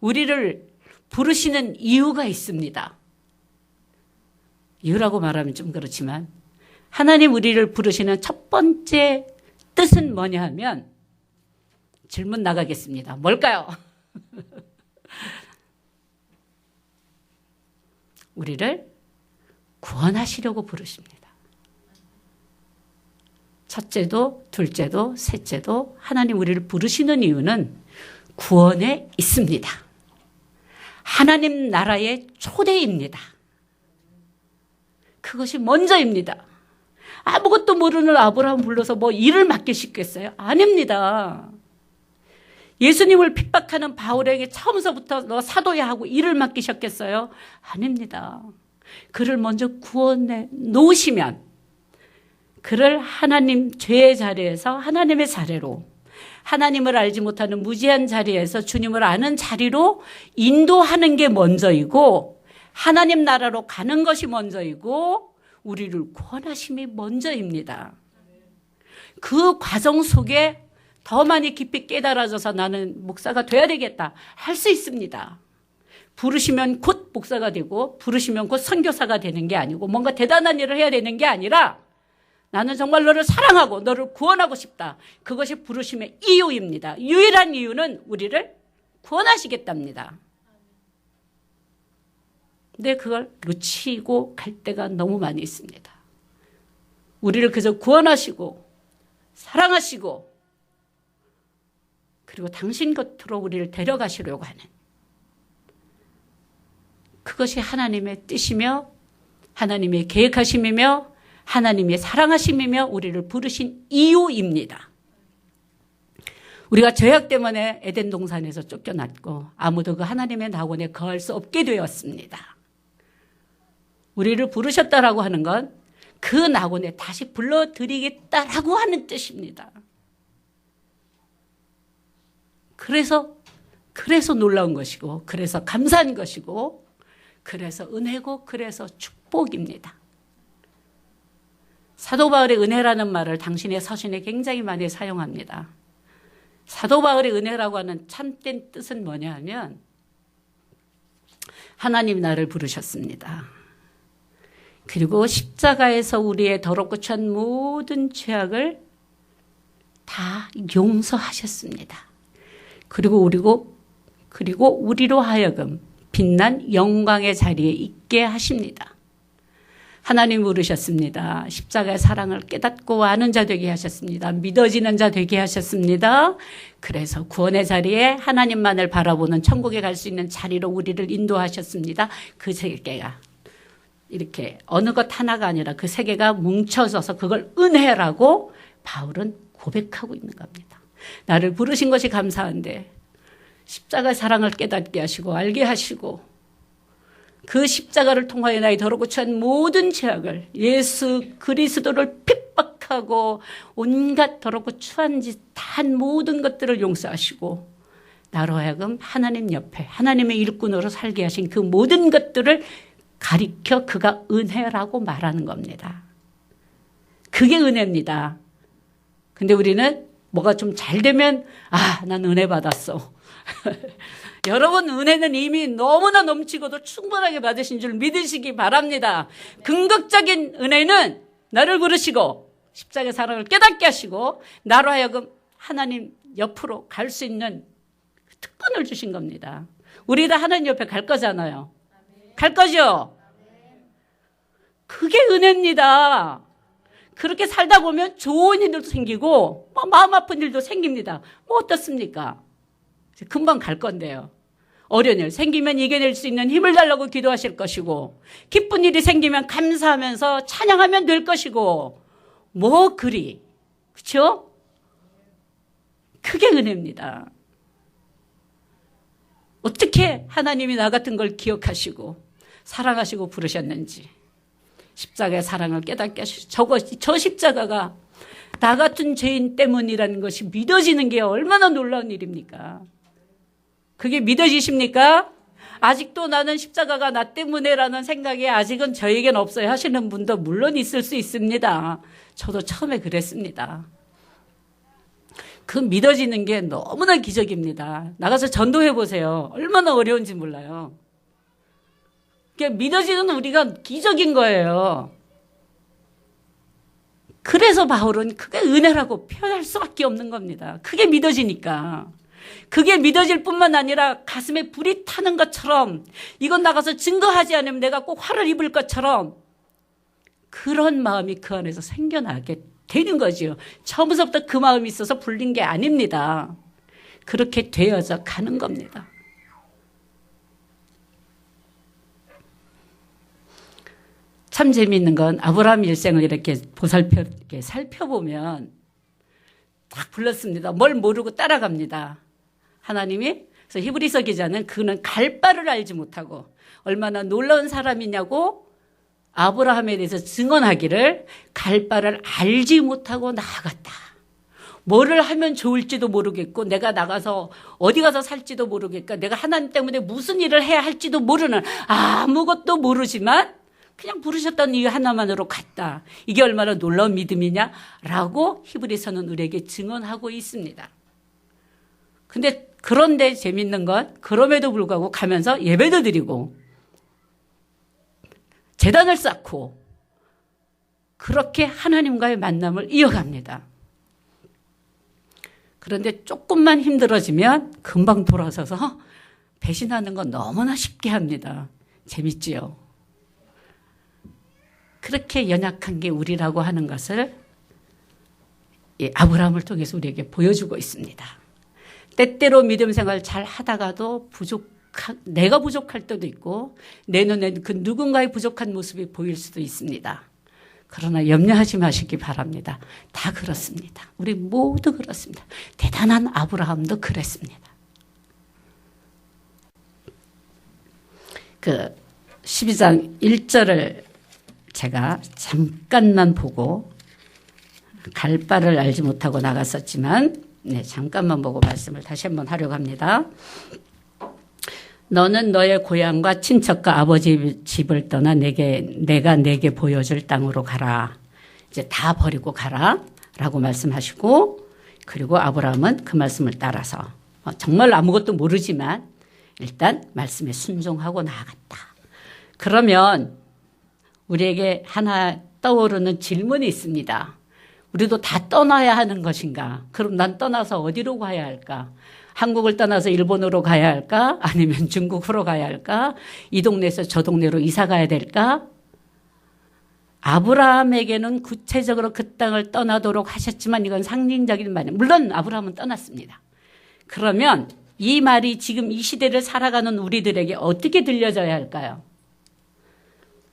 우리를 부르시는 이유가 있습니다. 이유라고 말하면 좀 그렇지만 하나님 우리를 부르시는 첫 번째 뜻은 뭐냐 하면 질문 나가겠습니다. 뭘까요? 우리를 구원하시려고 부르십니다. 첫째도 둘째도 셋째도 하나님 우리를 부르시는 이유는 구원에 있습니다. 하나님 나라의 초대입니다. 그것이 먼저입니다. 아무것도 모르는 아브라함 불러서 뭐 일을 맡기시겠어요? 아닙니다. 예수님을 핍박하는 바울에게 처음서부터 너 사도야 하고 일을 맡기셨겠어요? 아닙니다. 그를 먼저 구원해 놓으시면 그를 하나님 죄의 자리에서 하나님의 자리로, 하나님을 알지 못하는 무지한 자리에서 주님을 아는 자리로 인도하는 게 먼저이고, 하나님 나라로 가는 것이 먼저이고, 우리를 구원하심이 먼저입니다. 그 과정 속에 더 많이 깊이 깨달아져서 나는 목사가 돼야 되겠다 할 수 있습니다. 부르시면 곧 목사가 되고 부르시면 곧 선교사가 되는 게 아니고 뭔가 대단한 일을 해야 되는 게 아니라 나는 정말 너를 사랑하고 너를 구원하고 싶다. 그것이 부르심의 이유입니다. 유일한 이유는 우리를 구원하시겠답니다. 근데 그걸 놓치고 갈 때가 너무 많이 있습니다. 우리를 그저 구원하시고 사랑하시고 그리고 당신 곁으로 우리를 데려가시려고 하는 그것이 하나님의 뜻이며 하나님의 계획하심이며 하나님의 사랑하심이며 우리를 부르신 이유입니다. 우리가 죄악 때문에 에덴 동산에서 쫓겨났고 아무도 그 하나님의 낙원에 거할 수 없게 되었습니다. 우리를 부르셨다라고 하는 건 그 낙원에 다시 불러드리겠다라고 하는 뜻입니다. 그래서 놀라운 것이고, 그래서 감사한 것이고, 그래서 은혜고, 그래서 축복입니다. 사도 바울의 은혜라는 말을 당신의 서신에 굉장히 많이 사용합니다. 사도 바울의 은혜라고 하는 참된 뜻은 뭐냐 하면 하나님 나를 부르셨습니다. 그리고 십자가에서 우리의 더럽고 추한 모든 죄악을 다 용서하셨습니다. 그리고 우리로 하여금 빛난 영광의 자리에 있게 하십니다. 하나님 부르셨습니다. 십자가의 사랑을 깨닫고 아는 자 되게 하셨습니다. 믿어지는 자 되게 하셨습니다. 그래서 구원의 자리에 하나님만을 바라보는 천국에 갈 수 있는 자리로 우리를 인도하셨습니다. 그 세계가 이렇게 어느 것 하나가 아니라 그 세계가 뭉쳐져서 그걸 은혜라고 바울은 고백하고 있는 겁니다. 나를 부르신 것이 감사한데 십자가의 사랑을 깨닫게 하시고 알게 하시고 그 십자가를 통하여 나의 더럽고 추한 모든 죄악을 예수 그리스도를 핍박하고 온갖 더럽고 추한 짓 한 모든 것들을 용서하시고 나로 하여금 하나님 옆에 하나님의 일꾼으로 살게 하신 그 모든 것들을 가리켜 그가 은혜라고 말하는 겁니다. 그게 은혜입니다. 근데 우리는 뭐가 좀 잘 되면 난 은혜 받았어. 여러분 은혜는 이미 너무나 넘치고도 충분하게 받으신 줄 믿으시기 바랍니다. 긍정적인 은혜는 나를 부르시고 십자가의 사랑을 깨닫게 하시고 나로 하여금 하나님 옆으로 갈 수 있는 특권을 주신 겁니다. 우리 다 하나님 옆에 갈 거잖아요. 갈 거죠? 그게 은혜입니다. 그렇게 살다 보면 좋은 일도 생기고 마음 아픈 일도 생깁니다. 뭐 어떻습니까? 금방 갈 건데요. 어려운 일 생기면 이겨낼 수 있는 힘을 달라고 기도하실 것이고 기쁜 일이 생기면 감사하면서 찬양하면 될 것이고 뭐 그리 그렇죠? 그게 은혜입니다. 어떻게 하나님이 나 같은 걸 기억하시고 사랑하시고 부르셨는지 십자가의 사랑을 깨닫게 하시고 저 십자가가 나 같은 죄인 때문이라는 것이 믿어지는 게 얼마나 놀라운 일입니까? 그게 믿어지십니까? 아직도 나는 십자가가 나 때문에라는 생각이 아직은 저에겐 없어요 하시는 분도 물론 있을 수 있습니다. 저도 처음에 그랬습니다. 그 믿어지는 게 너무나 기적입니다. 나가서 전도해 보세요. 얼마나 어려운지 몰라요. 그러니까 믿어지는 우리가 기적인 거예요. 그래서 바울은 그게 은혜라고 표현할 수밖에 없는 겁니다. 그게 믿어지니까. 그게 믿어질 뿐만 아니라 가슴에 불이 타는 것처럼, 이건 나가서 증거하지 않으면 내가 꼭 화를 입을 것처럼 그런 마음이 그 안에서 생겨나게 되는 거죠. 처음부터 그 마음이 있어서 불린 게 아닙니다. 그렇게 되어져 가는 겁니다. 참 재미있는 건 아브라함 일생을 이렇게 이렇게 살펴보면 딱 불렀습니다. 뭘 모르고 따라갑니다. 하나님이. 그래서 히브리서 기자는 그는 갈 바를 알지 못하고 얼마나 놀라운 사람이냐고 아브라함에 대해서 증언하기를 갈 바를 알지 못하고 나아갔다. 뭐를 하면 좋을지도 모르겠고 내가 나가서 어디 가서 살지도 모르겠고 내가 하나님 때문에 무슨 일을 해야 할지도 모르는, 아무것도 모르지만 그냥 부르셨던 이유 하나만으로 갔다. 이게 얼마나 놀라운 믿음이냐라고 히브리서는 우리에게 증언하고 있습니다. 그런데 재밌는 건 그럼에도 불구하고 가면서 예배도 드리고 제단을 쌓고 그렇게 하나님과의 만남을 이어갑니다. 그런데 조금만 힘들어지면 금방 돌아서서 배신하는 건 너무나 쉽게 합니다. 재밌지요? 그렇게 연약한 게 우리라고 하는 것을 아브라함을 통해서 우리에게 보여주고 있습니다. 때때로 믿음 생활 잘 하다가도 내가 부족할 때도 있고 내 눈엔 그 누군가의 부족한 모습이 보일 수도 있습니다. 그러나 염려하지 마시기 바랍니다. 다 그렇습니다. 우리 모두 그렇습니다. 대단한 아브라함도 그랬습니다. 12장 1절을 제가 잠깐만 보고 갈 바를 알지 못하고 나갔었지만 잠깐만 보고 말씀을 다시 한번 하려고 합니다. 너는 너의 고향과 친척과 아버지 집을 떠나 내가 내게 보여줄 땅으로 가라. 이제 다 버리고 가라 라고 말씀하시고, 그리고 아브라함은 그 말씀을 따라서 정말 아무것도 모르지만 일단 말씀에 순종하고 나아갔다. 그러면 우리에게 하나 떠오르는 질문이 있습니다. 우리도 다 떠나야 하는 것인가? 그럼 난 떠나서 어디로 가야 할까? 한국을 떠나서 일본으로 가야 할까? 아니면 중국으로 가야 할까? 이 동네에서 저 동네로 이사 가야 될까? 아브라함에게는 구체적으로 그 땅을 떠나도록 하셨지만 이건 상징적인 말이에요. 물론 아브라함은 떠났습니다. 그러면 이 말이 지금 이 시대를 살아가는 우리들에게 어떻게 들려져야 할까요?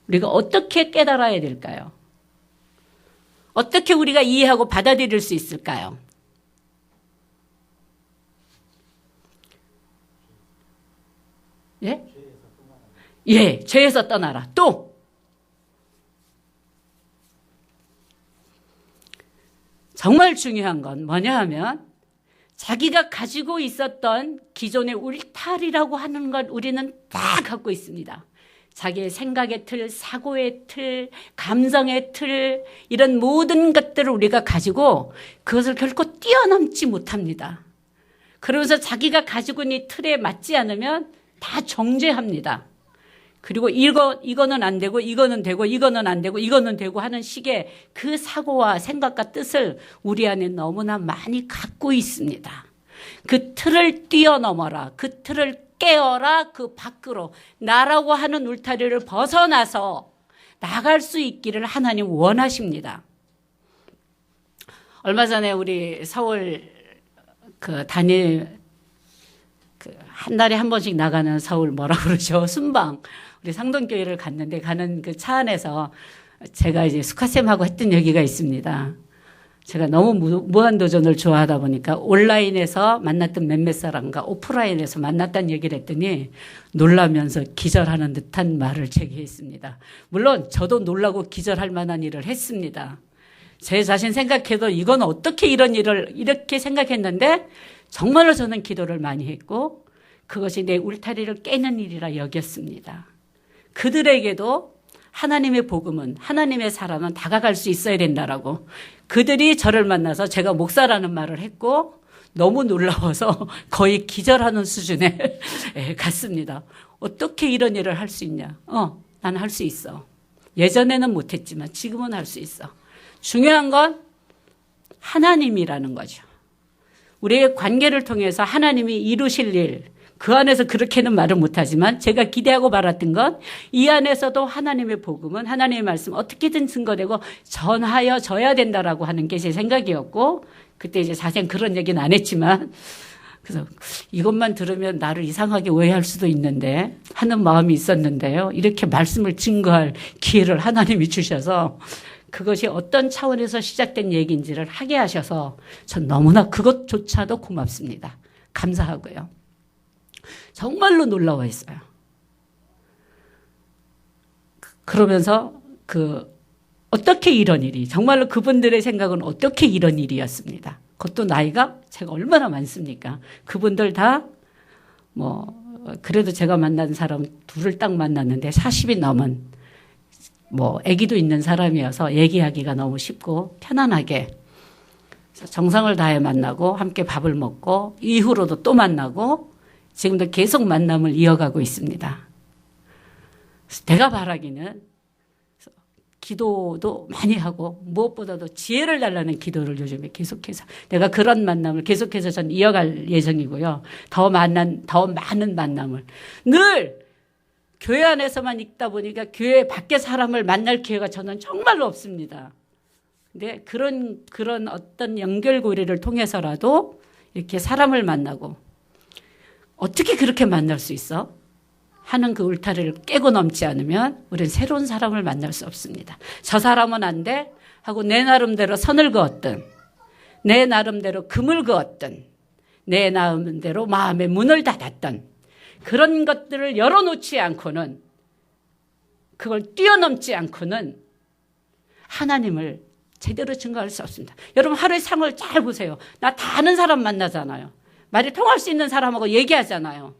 우리가 어떻게 깨달아야 될까요? 어떻게 우리가 이해하고 받아들일 수 있을까요? 예? 예, 죄에서 떠나라. 또 정말 중요한 건 뭐냐 하면 자기가 가지고 있었던 기존의 울타리라고 하는 걸 우리는 다 갖고 있습니다. 자기의 생각의 틀, 사고의 틀, 감정의 틀, 이런 모든 것들을 우리가 가지고 그것을 결코 뛰어넘지 못합니다. 그러면서 자기가 가지고 있는 이 틀에 맞지 않으면 다 정죄합니다. 그리고 이거는 안 되고 이거는 되고 이거는 안 되고 이거는 되고 하는 식의 그 사고와 생각과 뜻을 우리 안에 너무나 많이 갖고 있습니다. 그 틀을 뛰어넘어라. 그 틀을 깨어라. 그 밖으로 나라고 하는 울타리를 벗어나서 나갈 수 있기를 하나님 원하십니다. 얼마 전에 우리 서울 한 달에 한 번씩 나가는 서울 뭐라 그러죠? 순방. 우리 상동교회를 갔는데 가는 그 차 안에서 제가 이제 수카쌤하고 했던 얘기가 있습니다. 제가 너무 무한도전을 좋아하다 보니까 온라인에서 만났던 몇몇 사람과 오프라인에서 만났다는 얘기를 했더니 놀라면서 기절하는 듯한 말을 제게 했습니다. 물론 저도 놀라고 기절할 만한 일을 했습니다. 제 자신 생각해도 이건 어떻게 이런 일을 이렇게 생각했는데 정말로 저는 기도를 많이 했고 그것이 내 울타리를 깨는 일이라 여겼습니다. 그들에게도 하나님의 복음은, 하나님의 사람은 다가갈 수 있어야 된다라고. 그들이 저를 만나서 제가 목사라는 말을 했고 너무 놀라워서 거의 기절하는 수준에 갔습니다. 어떻게 이런 일을 할 수 있냐? 난 할 수 있어. 예전에는 못했지만 지금은 할 수 있어. 중요한 건 하나님이라는 거죠. 우리의 관계를 통해서 하나님이 이루실 일, 그 안에서 그렇게는 말을 못하지만 제가 기대하고 말았던 건 이 안에서도 하나님의 복음은 하나님의 말씀 어떻게든 증거되고 전하여 져야 된다라고 하는 게 제 생각이었고, 그때 이제 자세히 그런 얘기는 안 했지만, 그래서 이것만 들으면 나를 이상하게 오해할 수도 있는데 하는 마음이 있었는데요. 이렇게 말씀을 증거할 기회를 하나님이 주셔서 그것이 어떤 차원에서 시작된 얘기인지를 하게 하셔서 전 너무나 그것조차도 고맙습니다. 감사하고요. 정말로 놀라워했어요. 그러면서 어떻게 이런 일이, 정말로 그분들의 생각은 어떻게 이런 일이었습니다. 그것도 나이가 제가 얼마나 많습니까? 그분들 다 그래도 제가 만난 사람 둘을 딱 만났는데 40이 넘은 아기도 있는 사람이어서 얘기하기가 너무 쉽고 편안하게 정성을 다해 만나고 함께 밥을 먹고 이후로도 또 만나고 지금도 계속 만남을 이어가고 있습니다. 내가 바라기는 기도도 많이 하고 무엇보다도 지혜를 달라는 기도를 요즘에 계속해서 내가 그런 만남을 계속해서 전 이어갈 예정이고요. 더 많은 만남을 늘 교회 안에서만 있다 보니까 교회 밖에 사람을 만날 기회가 저는 정말로 없습니다. 근데 그런 어떤 연결고리를 통해서라도 이렇게 사람을 만나고 어떻게 그렇게 만날 수 있어? 하는 그 울타리를 깨고 넘지 않으면 우리는 새로운 사람을 만날 수 없습니다. 저 사람은 안 돼 하고 내 나름대로 선을 그었든 내 나름대로 금을 그었든 내 나름대로 마음의 문을 닫았든 그런 것들을 열어놓지 않고는, 그걸 뛰어넘지 않고는 하나님을 제대로 증거할 수 없습니다. 여러분 하루의 상을 잘 보세요. 나 다 아는 사람 만나잖아요. 말이 통할 수 있는 사람하고 얘기하잖아요.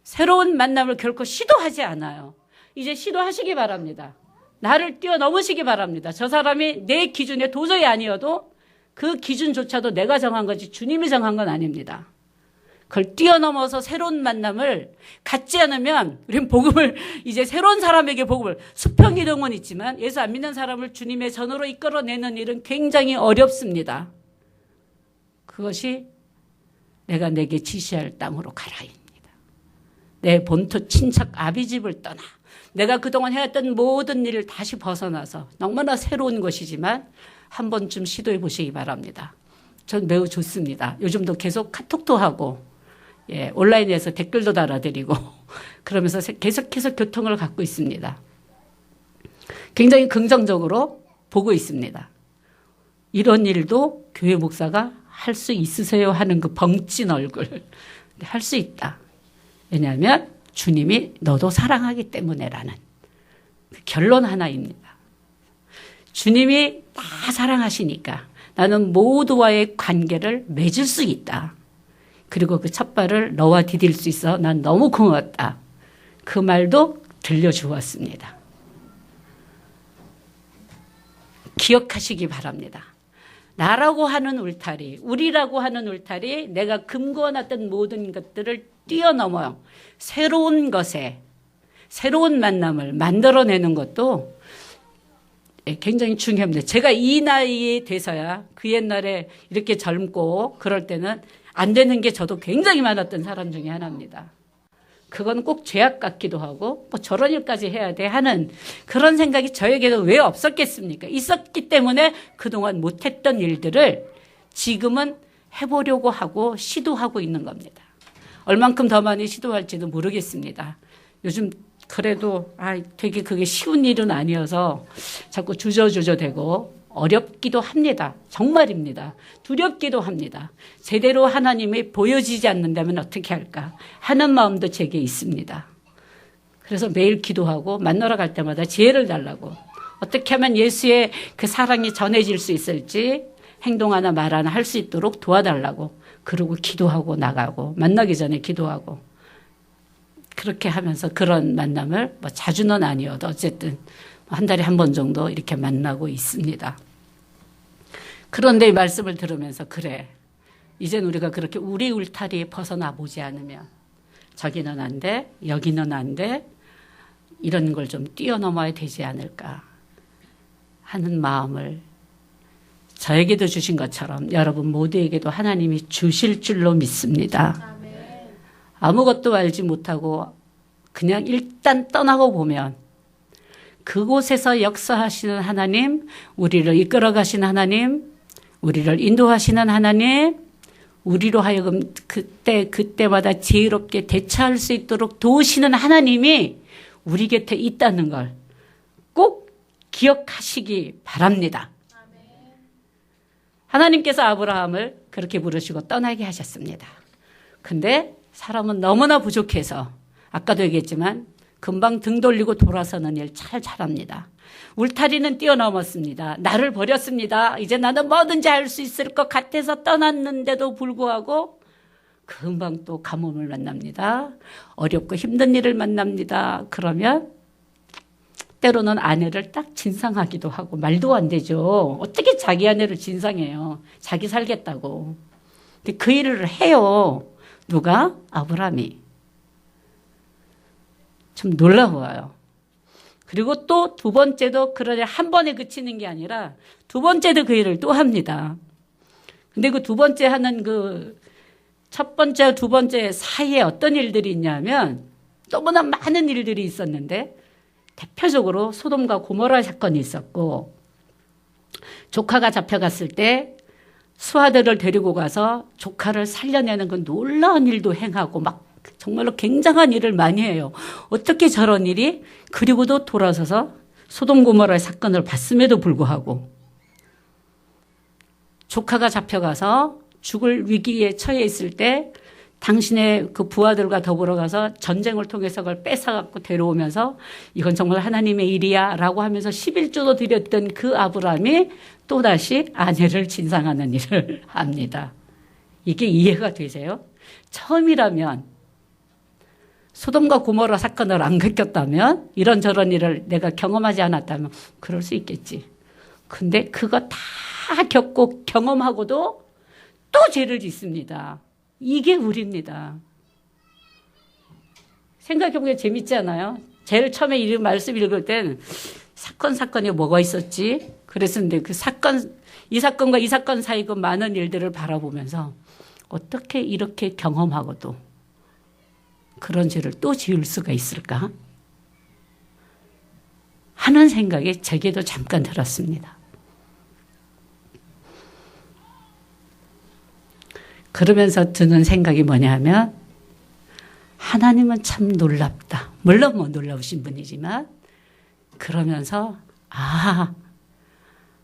새로운 만남을 결코 시도하지 않아요. 이제 시도하시기 바랍니다. 나를 뛰어넘으시기 바랍니다. 저 사람이 내 기준에 도저히 아니어도 그 기준조차도 내가 정한 거지 주님이 정한 건 아닙니다. 그걸 뛰어넘어서 새로운 만남을 갖지 않으면 우리는 복음을 이제 새로운 사람에게 복음을, 수평이동은 있지만 예수 안 믿는 사람을 주님의 전으로 이끌어내는 일은 굉장히 어렵습니다. 그것이 내가 내게 지시할 땅으로 가라입니다. 내 본토 친척 아비집을 떠나 내가 그동안 해왔던 모든 일을 다시 벗어나서 너무나 새로운 것이지만 한 번쯤 시도해 보시기 바랍니다. 전 매우 좋습니다. 요즘도 계속 카톡도 하고 온라인에서 댓글도 달아드리고 그러면서 계속해서 교통을 갖고 있습니다. 굉장히 긍정적으로 보고 있습니다. 이런 일도 교회 목사가 할 수 있으세요 하는 그 벙찐 얼굴, 할 수 있다. 왜냐하면 주님이 너도 사랑하기 때문에라는 결론 하나입니다. 주님이 다 사랑하시니까 나는 모두와의 관계를 맺을 수 있다. 그리고 그 첫 발을 너와 디딜 수 있어 난 너무 고마웠다. 그 말도 들려주었습니다. 기억하시기 바랍니다. 나라고 하는 울타리, 우리라고 하는 울타리, 내가 금고놨던 모든 것들을 뛰어넘어 새로운 것에, 새로운 만남을 만들어내는 것도 굉장히 중요합니다. 제가 이 나이에 돼서야 그 옛날에 이렇게 젊고 그럴 때는 안 되는 게 저도 굉장히 많았던 사람 중에 하나입니다. 그건 꼭 죄악 같기도 하고 저런 일까지 해야 돼 하는 그런 생각이 저에게도 왜 없었겠습니까? 있었기 때문에 그동안 못했던 일들을 지금은 해보려고 하고 시도하고 있는 겁니다. 얼만큼 더 많이 시도할지도 모르겠습니다. 요즘 그래도 되게 그게 쉬운 일은 아니어서 자꾸 주저되고 어렵기도 합니다. 정말입니다. 두렵기도 합니다. 제대로 하나님이 보여지지 않는다면 어떻게 할까 하는 마음도 제게 있습니다. 그래서 매일 기도하고 만나러 갈 때마다 지혜를 달라고, 어떻게 하면 예수의 그 사랑이 전해질 수 있을지 행동 하나 말 하나 할 수 있도록 도와달라고, 그러고 기도하고 나가고 만나기 전에 기도하고 그렇게 하면서 그런 만남을 자주는 아니어도 어쨌든 한 달에 한 번 정도 이렇게 만나고 있습니다. 그런데 이 말씀을 들으면서 그래, 이젠 우리가 그렇게 우리 울타리에 벗어나 보지 않으면 저기는 안 돼, 여기는 안 돼, 이런 걸 좀 뛰어넘어야 되지 않을까 하는 마음을 저에게도 주신 것처럼 여러분 모두에게도 하나님이 주실 줄로 믿습니다. 아무것도 알지 못하고 그냥 일단 떠나고 보면 그곳에서 역사하시는 하나님, 우리를 이끌어 가시는 하나님, 우리를 인도하시는 하나님, 우리로 하여금 그때마다 지혜롭게 대처할 수 있도록 도우시는 하나님이 우리 곁에 있다는 걸 꼭 기억하시기 바랍니다. 하나님께서 아브라함을 그렇게 부르시고 떠나게 하셨습니다. 근데 사람은 너무나 부족해서 아까도 얘기했지만 금방 등 돌리고 돌아서는 일 잘합니다. 울타리는 뛰어넘었습니다. 나를 버렸습니다. 이제 나는 뭐든지 할 수 있을 것 같아서 떠났는데도 불구하고 금방 또 가뭄을 만납니다. 어렵고 힘든 일을 만납니다. 그러면 때로는 아내를 딱 진상하기도 하고 말도 안 되죠. 어떻게 자기 아내를 진상해요. 자기 살겠다고. 근데 그 일을 해요. 누가? 아브라함이. 좀 놀라워요. 그리고 또 두 번째도 그러냐 한 번에 그치는 게 아니라 두 번째도 그 일을 또 합니다. 근데 그 두 번째 하는 그 첫 번째, 두 번째 사이에 어떤 일들이 있냐면 너무나 많은 일들이 있었는데 대표적으로 소돔과 고모라 사건이 있었고 조카가 잡혀갔을 때 수하들을 데리고 가서 조카를 살려내는 그 놀라운 일도 행하고 막 정말로 굉장한 일을 많이 해요. 어떻게 저런 일이? 그리고도 돌아서서 소돔 고모라 사건을 봤음에도 불구하고 조카가 잡혀가서 죽을 위기에 처해 있을 때 당신의 그 부하들과 더불어 가서 전쟁을 통해서 그걸 뺏어갖고 데려오면서 이건 정말 하나님의 일이야 라고 하면서 11조도 드렸던 그 아브라함이 또다시 아내를 진상하는 일을 합니다. 이게 이해가 되세요? 처음이라면 소돔과 고모라 사건을 안 겪었다면 이런저런 일을 내가 경험하지 않았다면 그럴 수 있겠지. 근데 그거 다 겪고 경험하고도 또 죄를 짓습니다. 이게 우리입니다. 생각해보면 재밌지 않아요? 제일 처음에 이 말씀 읽을 땐 사건이 뭐가 있었지? 그랬었는데 그 사건, 이 사건과 이 사건 사이 그 많은 일들을 바라보면서 어떻게 이렇게 경험하고도 그런 죄를 또 지을 수가 있을까? 하는 생각이 제게도 잠깐 들었습니다. 그러면서 드는 생각이 뭐냐 하면 하나님은 참 놀랍다. 물론 뭐 놀라우신 분이지만 그러면서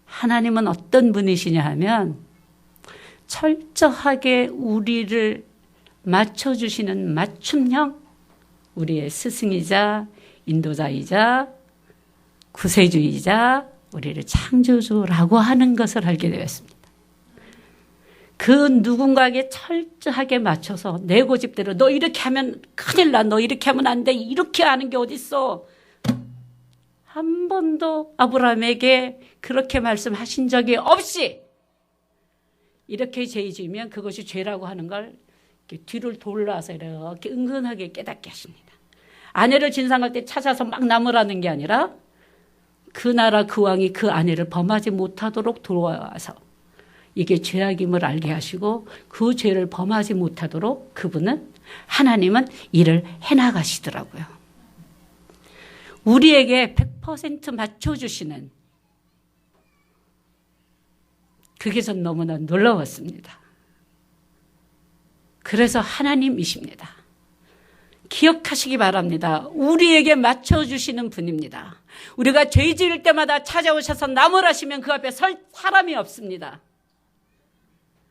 하나님은 어떤 분이시냐 하면 철저하게 우리를 맞춰주시는 맞춤형 우리의 스승이자 인도자이자 구세주이자 우리를 창조주라고 하는 것을 알게 되었습니다. 그 누군가에게 철저하게 맞춰서 내 고집대로 너 이렇게 하면 큰일 나. 너 이렇게 하면 안 돼. 이렇게 하는 게 어딨어. 한 번도 아브라함에게 그렇게 말씀하신 적이 없이 이렇게 죄 지으면 그것이 죄라고 하는 걸 이렇게 뒤를 돌아서 이렇게 은근하게 깨닫게 하십니다. 아내를 진상할 때 찾아서 막 남으라는 게 아니라 그 나라 그 왕이 그 아내를 범하지 못하도록 돌아와서 이게 죄악임을 알게 하시고 그 죄를 범하지 못하도록 하나님은 일을 해나가시더라고요. 우리에게 100% 맞춰주시는 그게 전 너무나 놀라웠습니다. 그래서 하나님이십니다. 기억하시기 바랍니다. 우리에게 맞춰주시는 분입니다. 우리가 죄 지을 때마다 찾아오셔서 나무라시면 그 앞에 설 사람이 없습니다.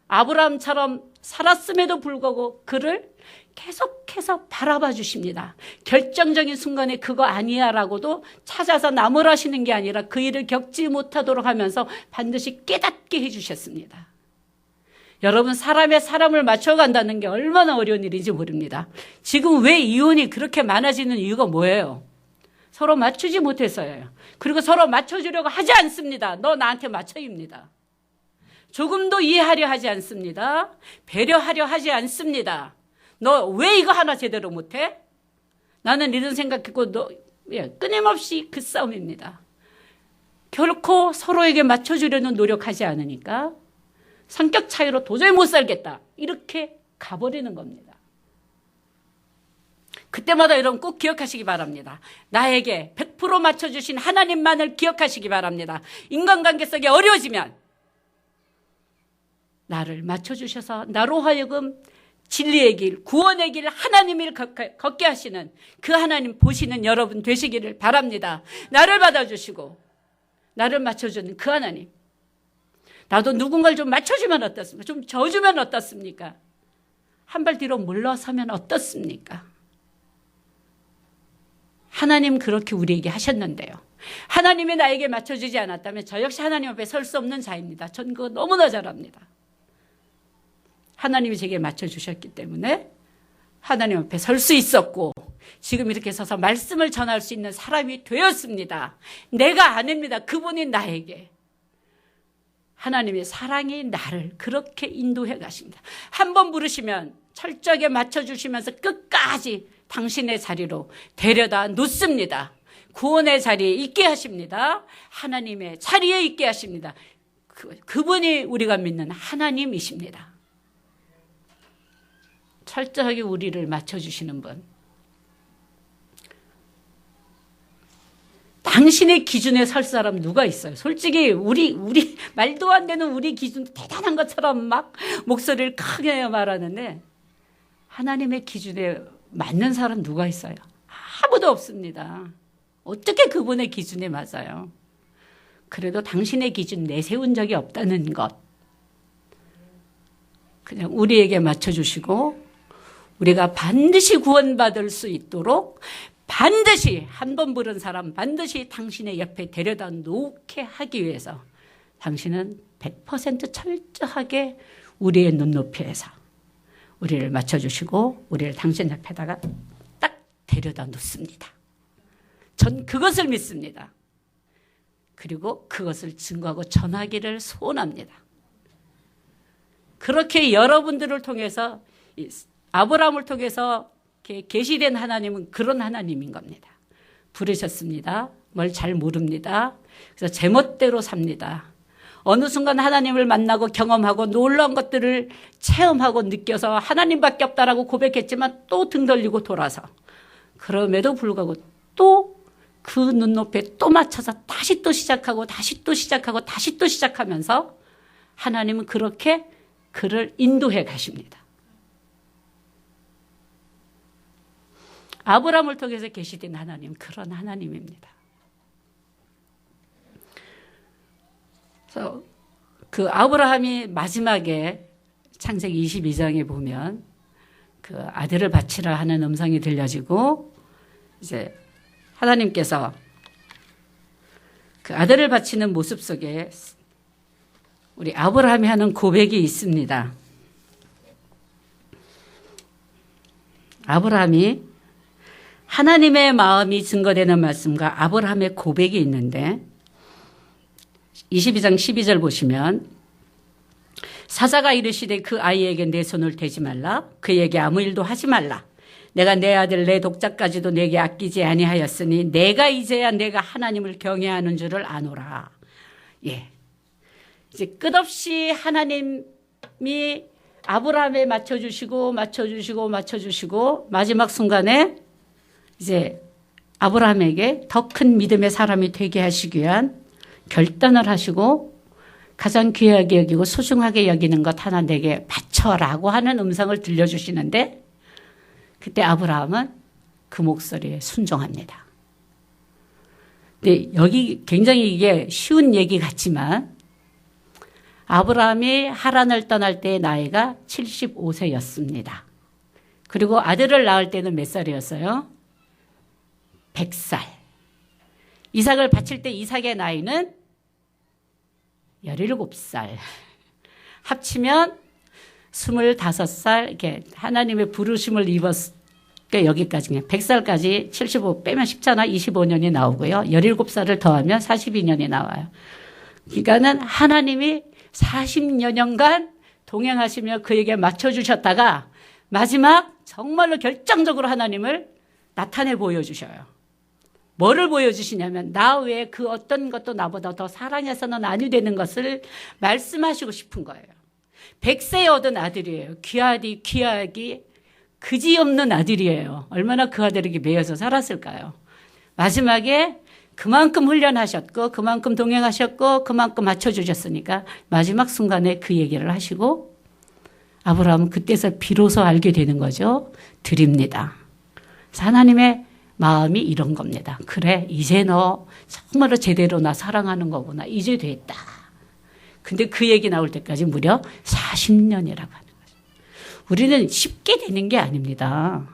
아브라함처럼 살았음에도 불구하고 그를 계속해서 바라봐 주십니다. 결정적인 순간에 그거 아니야 라고도 찾아서 나무라시는 게 아니라 그 일을 겪지 못하도록 하면서 반드시 깨닫게 해주셨습니다. 여러분 사람의 사람을 맞춰간다는 게 얼마나 어려운 일인지 모릅니다. 지금 왜 이혼이 그렇게 많아지는 이유가 뭐예요? 서로 맞추지 못해서예요. 그리고 서로 맞춰주려고 하지 않습니다. 너 나한테 맞춰입니다. 조금도 이해하려 하지 않습니다. 배려하려 하지 않습니다. 너 왜 이거 하나 제대로 못해? 나는 이런 생각했고 끊임없이 그 싸움입니다. 결코 서로에게 맞춰주려는 노력하지 않으니까 성격 차이로 도저히 못 살겠다. 이렇게 가버리는 겁니다. 그때마다 여러분 꼭 기억하시기 바랍니다. 나에게 100% 맞춰주신 하나님만을 기억하시기 바랍니다. 인간관계 속에 어려워지면 나를 맞춰주셔서 나로 하여금 진리의 길, 구원의 길, 하나님을 걷게 하시는 그 하나님 보시는 여러분 되시기를 바랍니다. 나를 받아주시고 나를 맞춰주는 그 하나님. 나도 누군가를 좀 맞춰주면 어떻습니까? 좀 져주면 어떻습니까? 한 발 뒤로 물러서면 어떻습니까? 하나님 그렇게 우리에게 하셨는데요. 하나님이 나에게 맞춰주지 않았다면 저 역시 하나님 앞에 설 수 없는 자입니다. 전 그거 너무나 잘 압니다. 하나님이 제게 맞춰주셨기 때문에 하나님 앞에 설 수 있었고 지금 이렇게 서서 말씀을 전할 수 있는 사람이 되었습니다. 내가 아닙니다. 그분이 나에게. 하나님의 사랑이 나를 그렇게 인도해 가십니다. 한 번 부르시면 철저하게 맞춰주시면서 끝까지 당신의 자리로 데려다 놓습니다. 구원의 자리에 있게 하십니다. 하나님의 자리에 있게 하십니다. 그분이 우리가 믿는 하나님이십니다. 철저하게 우리를 맞춰주시는 분. 당신의 기준에 설 사람 누가 있어요? 솔직히 우리 말도 안 되는 우리 기준 대단한 것처럼 막 목소리를 크게 말하는데 하나님의 기준에 맞는 사람 누가 있어요? 아무도 없습니다. 어떻게 그분의 기준에 맞아요? 그래도 당신의 기준 내세운 적이 없다는 것. 그냥 우리에게 맞춰주시고 우리가 반드시 구원받을 수 있도록 반드시 한 번 부른 사람 반드시 당신의 옆에 데려다 놓게 하기 위해서 당신은 100% 철저하게 우리의 눈높이에서 우리를 맞춰주시고 우리를 당신 옆에다가 딱 데려다 놓습니다. 전 그것을 믿습니다. 그리고 그것을 증거하고 전하기를 소원합니다. 그렇게 여러분들을 통해서 아브라함을 통해서 계시된 하나님은 그런 하나님인 겁니다. 부르셨습니다. 뭘 잘 모릅니다. 그래서 제멋대로 삽니다. 어느 순간 하나님을 만나고 경험하고 놀라운 것들을 체험하고 느껴서 하나님밖에 없다라고 고백했지만 또 등 돌리고 돌아서 그럼에도 불구하고 또 그 눈높이에 또 맞춰서 다시 또 시작하고 다시 또 시작하고 다시 또 시작하면서 하나님은 그렇게 그를 인도해 가십니다. 아브라함을 통해서 계시된 하나님, 그런 하나님입니다. 그래서 그 아브라함이 마지막에 창세기 22장에 보면 그 아들을 바치라 하는 음성이 들려지고 이제 하나님께서 그 아들을 바치는 모습 속에 우리 아브라함이 하는 고백이 있습니다. 아브라함이 하나님의 마음이 증거되는 말씀과 아브라함의 고백이 있는데 22장 12절 보시면 사자가 이르시되 그 아이에게 내 손을 대지 말라 그에게 아무 일도 하지 말라 내가 내 아들 내 독자까지도 내게 아끼지 아니하였으니 내가 이제야 내가 하나님을 경외하는 줄을 아노라. 예. 이제 끝없이 하나님이 아브라함에 맞춰주시고 마지막 순간에 이제 아브라함에게 더 큰 믿음의 사람이 되게 하시기 위한 결단을 하시고 가장 귀하게 여기고 소중하게 여기는 것 하나 내게 바쳐라고 하는 음성을 들려주시는데 그때 아브라함은 그 목소리에 순종합니다. 근데 여기 굉장히 이게 쉬운 얘기 같지만 아브라함이 하란을 떠날 때의 나이가 75세였습니다. 그리고 아들을 낳을 때는 몇 살이었어요? 100살. 이삭을 바칠 때 이삭의 나이는 17살. 합치면 25살, 이렇게 하나님의 부르심을 입었으니까 여기까지, 100살까지 75 빼면 쉽잖아. 25년이 나오고요. 17살을 더하면 42년이 나와요. 그러니까는 하나님이 40여 년간 동행하시며 그에게 맞춰주셨다가 마지막 정말로 결정적으로 하나님을 나타내 보여주셔요. 뭐를 보여주시냐면 나 외에 그 어떤 것도 나보다 더 사랑해서는 아니 되는 것을 말씀하시고 싶은 거예요. 100세에 얻은 아들이에요. 귀하기 그지없는 아들이에요. 얼마나 그 아들에게 매여서 살았을까요? 마지막에 그만큼 훈련하셨고 그만큼 동행하셨고 그만큼 맞춰주셨으니까 마지막 순간에 그 얘기를 하시고 아브라함은 그때서 비로소 알게 되는 거죠. 드립니다. 하나님의 마음이 이런 겁니다. 그래, 이제 너 정말로 제대로 나 사랑하는 거구나. 이제 됐다. 근데 그 얘기 나올 때까지 무려 40년이라고 하는 거죠. 우리는 쉽게 되는 게 아닙니다.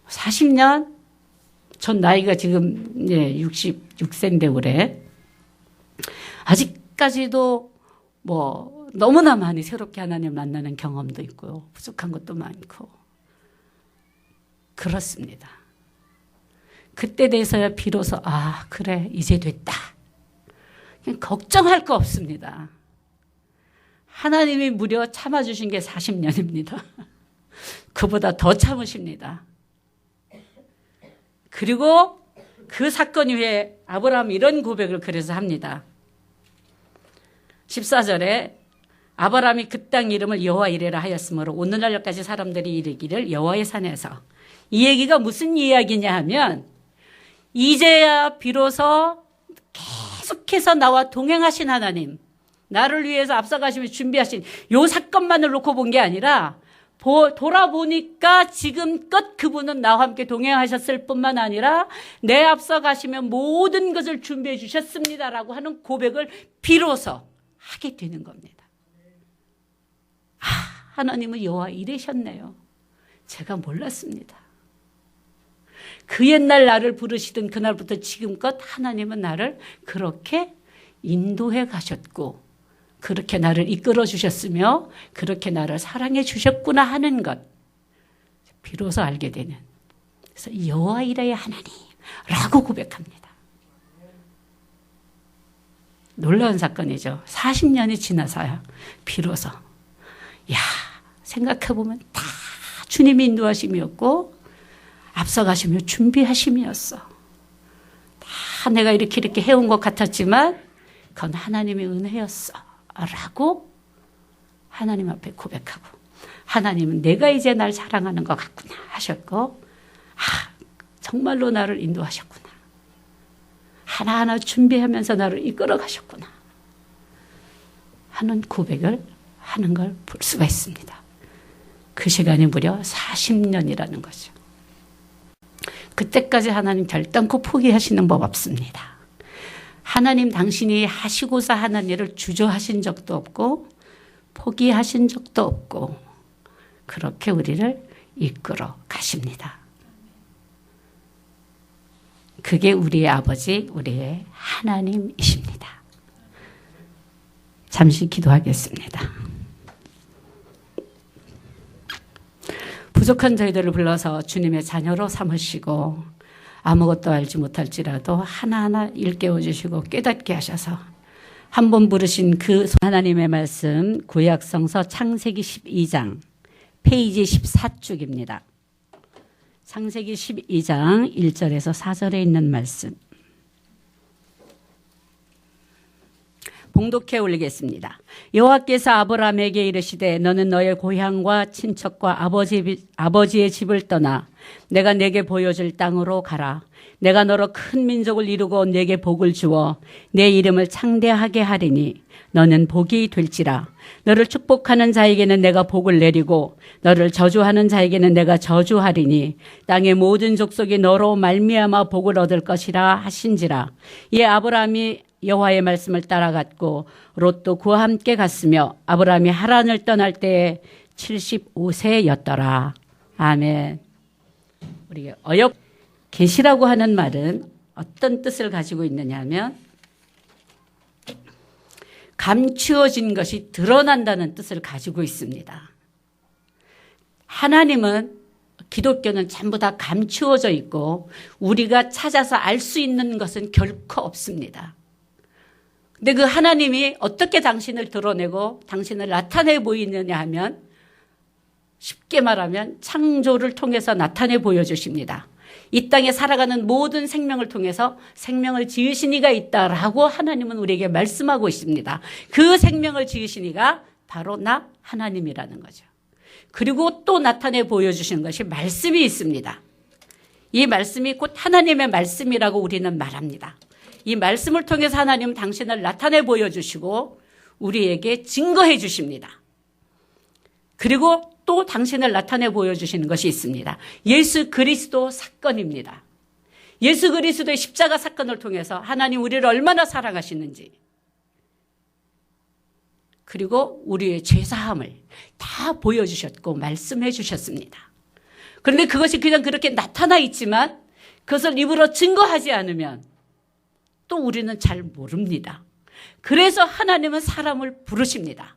40년? 전 나이가 지금 66세인데 그래. 아직까지도 뭐 너무나 많이 새롭게 하나님 만나는 경험도 있고요. 부족한 것도 많고. 그렇습니다. 그때 돼서야 비로소 아 그래 이제 됐다. 그냥 걱정할 거 없습니다. 하나님이 무려 참아주신 게 40년입니다. 그보다 더 참으십니다. 그리고 그 사건 이후에 아브라함이 이런 고백을 그래서 합니다. 14절에 아브라함이 그 땅 이름을 여호와 이레라 하였으므로 오늘날까지 사람들이 이르기를 여호와의 산에서. 이 얘기가 무슨 이야기냐 하면 이제야 비로소 계속해서 나와 동행하신 하나님, 나를 위해서 앞서가시며 준비하신 요 사건만을 놓고 본 게 아니라 돌아보니까 지금껏 그분은 나와 함께 동행하셨을 뿐만 아니라 내 앞서가시며 모든 것을 준비해 주셨습니다라고 하는 고백을 비로소 하게 되는 겁니다. 아, 하나님은 여호와 이레셨네요. 제가 몰랐습니다. 그 옛날 나를 부르시던 그날부터 지금껏 하나님은 나를 그렇게 인도해 가셨고 그렇게 나를 이끌어 주셨으며 그렇게 나를 사랑해 주셨구나 하는 것 비로소 알게 되는, 그래서 여호와 이레의 하나님라고 고백합니다. 놀라운 사건이죠. 40년이 지나서야 비로소 생각해보면 다 주님의 인도하심이었고 앞서가시며 준비하심이었어. 다 내가 이렇게 해온 것 같았지만 그건 하나님의 은혜였어 라고 하나님 앞에 고백하고 하나님은 내가 이제 날 사랑하는 것 같구나 하셨고 정말로 나를 인도하셨구나. 하나하나 준비하면서 나를 이끌어 가셨구나 하는 고백을 하는 걸 볼 수가 있습니다. 그 시간이 무려 40년이라는 거죠. 그때까지 하나님 결단코 포기하시는 법 없습니다. 하나님 당신이 하시고자 하는 일을 주저하신 적도 없고 포기하신 적도 없고 그렇게 우리를 이끌어 가십니다. 그게 우리의 아버지, 우리의 하나님이십니다. 잠시 기도하겠습니다. 부족한 저희들을 불러서 주님의 자녀로 삼으시고 아무것도 알지 못할지라도 하나하나 일깨워 주시고 깨닫게 하셔서 한 번 부르신 그 하나님의 말씀 구약성서 창세기 12장 페이지 14쪽입니다. 창세기 12장 1절에서 4절에 있는 말씀 봉독해 올리겠습니다. 여호와께서 아브라함에게 이르시되 너는 너의 고향과 친척과 아버지의 집을 떠나 내가 내게 보여줄 땅으로 가라. 내가 너로 큰 민족을 이루고 내게 복을 주어 내 이름을 창대하게 하리니 너는 복이 될지라. 너를 축복하는 자에게는 내가 복을 내리고 너를 저주하는 자에게는 내가 저주하리니 땅의 모든 족속이 너로 말미암아 복을 얻을 것이라 하신지라. 이에 아브라함이 여호와의 말씀을 따라갔고 롯도 그와 함께 갔으며 아브라함이 하란을 떠날 때에 75세였더라. 아멘. 우리 계시라고 하는 말은 어떤 뜻을 가지고 있느냐 하면 감추어진 것이 드러난다는 뜻을 가지고 있습니다. 하나님은 기독교는 전부 다 감추어져 있고 우리가 찾아서 알 수 있는 것은 결코 없습니다. 근데 그 하나님이 어떻게 당신을 드러내고 당신을 나타내 보이느냐 하면 쉽게 말하면 창조를 통해서 나타내 보여주십니다. 이 땅에 살아가는 모든 생명을 통해서 생명을 지으신 이가 있다라고 하나님은 우리에게 말씀하고 있습니다. 그 생명을 지으신 이가 바로 나 하나님이라는 거죠. 그리고 또 나타내 보여주시는 것이 말씀이 있습니다. 이 말씀이 곧 하나님의 말씀이라고 우리는 말합니다. 이 말씀을 통해서 하나님은 당신을 나타내 보여주시고 우리에게 증거해 주십니다. 그리고 또 당신을 나타내 보여주시는 것이 있습니다. 예수 그리스도 사건입니다. 예수 그리스도의 십자가 사건을 통해서 하나님 우리를 얼마나 사랑하시는지, 그리고 우리의 죄사함을 다 보여주셨고 말씀해 주셨습니다. 그런데 그것이 그냥 그렇게 나타나 있지만 그것을 입으로 증거하지 않으면 또 우리는 잘 모릅니다. 그래서 하나님은 사람을 부르십니다.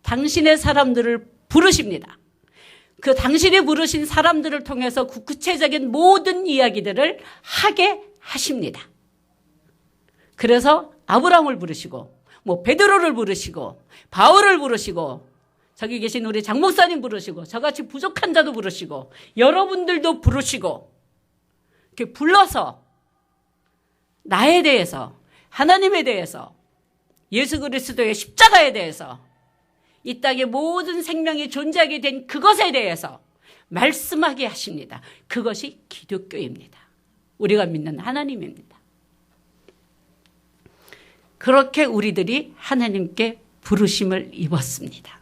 당신의 사람들을 부르십니다. 그 당신이 부르신 사람들을 통해서 구체적인 모든 이야기들을 하게 하십니다. 그래서 아브라함을 부르시고 베드로를 부르시고 바울을 부르시고 저기 계신 우리 장 목사님 부르시고 저같이 부족한 자도 부르시고 여러분들도 부르시고 이렇게 불러서 나에 대해서, 하나님에 대해서, 예수 그리스도의 십자가에 대해서, 이 땅에 모든 생명이 존재하게 된 그것에 대해서 말씀하게 하십니다. 그것이 기독교입니다. 우리가 믿는 하나님입니다. 그렇게 우리들이 하나님께 부르심을 입었습니다.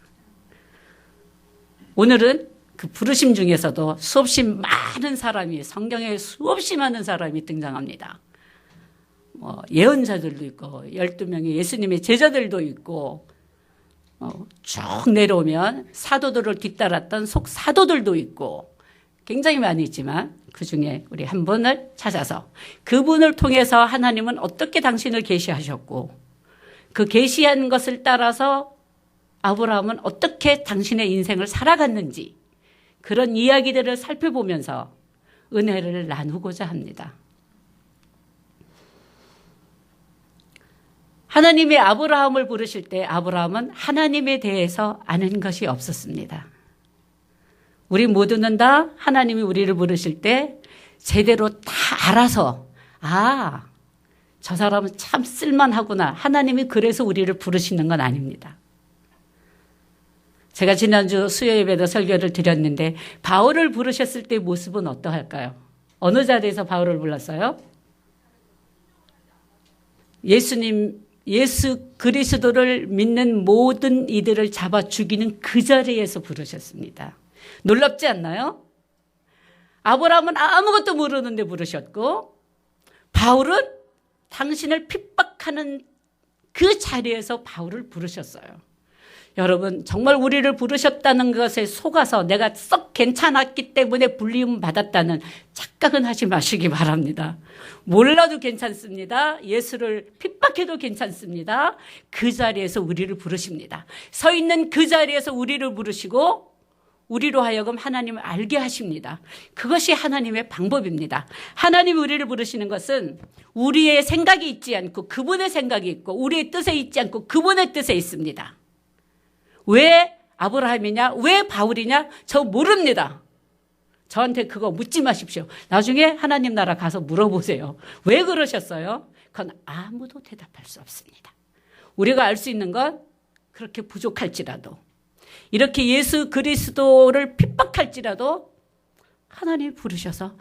오늘은 그 부르심 중에서도 수없이 많은 사람이, 성경에 수없이 많은 사람이 등장합니다. 예언자들도 있고 12명의 예수님의 제자들도 있고 쭉 내려오면 사도들을 뒤따랐던 속사도들도 있고 굉장히 많이 있지만 그중에 우리 한 분을 찾아서 그분을 통해서 하나님은 어떻게 당신을 계시하셨고 그 계시한 것을 따라서 아브라함은 어떻게 당신의 인생을 살아갔는지 그런 이야기들을 살펴보면서 은혜를 나누고자 합니다. 하나님이 아브라함을 부르실 때 아브라함은 하나님에 대해서 아는 것이 없었습니다. 우리 모두는 다 하나님이 우리를 부르실 때 제대로 다 알아서 저 사람은 참 쓸만하구나. 하나님이 그래서 우리를 부르시는 건 아닙니다. 제가 지난주 수요예배도 설교를 드렸는데 바울을 부르셨을 때 모습은 어떠할까요? 어느 자리에서 바울을 불렀어요? 예수 그리스도를 믿는 모든 이들을 잡아 죽이는 그 자리에서 부르셨습니다. 놀랍지 않나요? 아브라함은 아무것도 모르는데 부르셨고 바울은 당신을 핍박하는 그 자리에서 바울을 부르셨어요. 여러분 정말 우리를 부르셨다는 것에 속아서 내가 썩 괜찮았기 때문에 불리움 받았다는 착각은 하지 마시기 바랍니다. 몰라도 괜찮습니다. 예수를 핍박해도 괜찮습니다. 그 자리에서 우리를 부르십니다. 서 있는 그 자리에서 우리를 부르시고 우리로 하여금 하나님을 알게 하십니다. 그것이 하나님의 방법입니다. 하나님이 우리를 부르시는 것은 우리의 생각이 있지 않고 그분의 생각이 있고 우리의 뜻에 있지 않고 그분의 뜻에 있습니다. 왜 아브라함이냐? 왜 바울이냐? 저 모릅니다. 저한테 그거 묻지 마십시오. 나중에 하나님 나라 가서 물어보세요. 왜 그러셨어요? 그건 아무도 대답할 수 없습니다. 우리가 알 수 있는 건 그렇게 부족할지라도 이렇게 예수 그리스도를 핍박할지라도 하나님이 부르셔서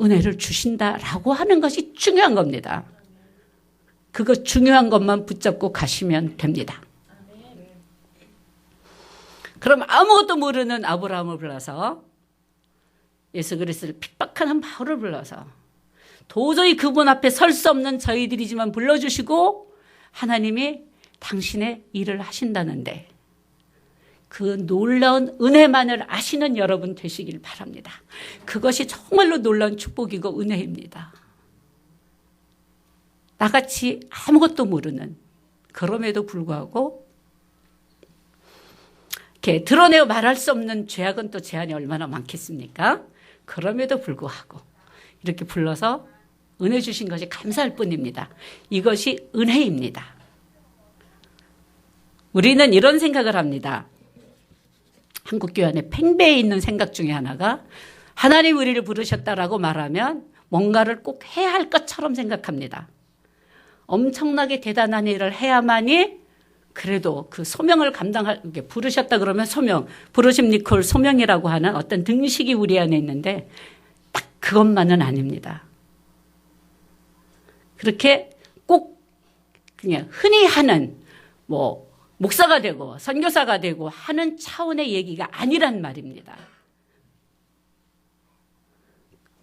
은혜를 주신다라고 하는 것이 중요한 겁니다. 그거 중요한 것만 붙잡고 가시면 됩니다. 그럼 아무것도 모르는 아브라함을 불러서 예수 그리스도를 핍박하는 바울을 불러서 도저히 그분 앞에 설 수 없는 저희들이지만 불러주시고 하나님이 당신의 일을 하신다는데 그 놀라운 은혜만을 아시는 여러분 되시길 바랍니다. 그것이 정말로 놀라운 축복이고 은혜입니다. 나같이 아무것도 모르는 그럼에도 불구하고 이렇게 드러내어 말할 수 없는 죄악은 또 제한이 얼마나 많겠습니까? 그럼에도 불구하고 이렇게 불러서 은혜 주신 것이 감사할 뿐입니다. 이것이 은혜입니다. 우리는 이런 생각을 합니다. 한국교회 안에 팽배해 있는 생각 중에 하나가 하나님 우리를 부르셨다라고 말하면 뭔가를 꼭 해야 할 것처럼 생각합니다. 엄청나게 대단한 일을 해야만이 그래도 그 소명을 부르셨다 그러면 소명, 부르심 니콜 소명이라고 하는 어떤 등식이 우리 안에 있는데 딱 그것만은 아닙니다. 그렇게 꼭 그냥 흔히 하는 목사가 되고 선교사가 되고 하는 차원의 얘기가 아니란 말입니다.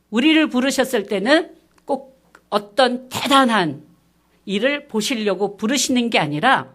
우리를 부르셨을 때는 꼭 어떤 대단한 일을 보시려고 부르시는 게 아니라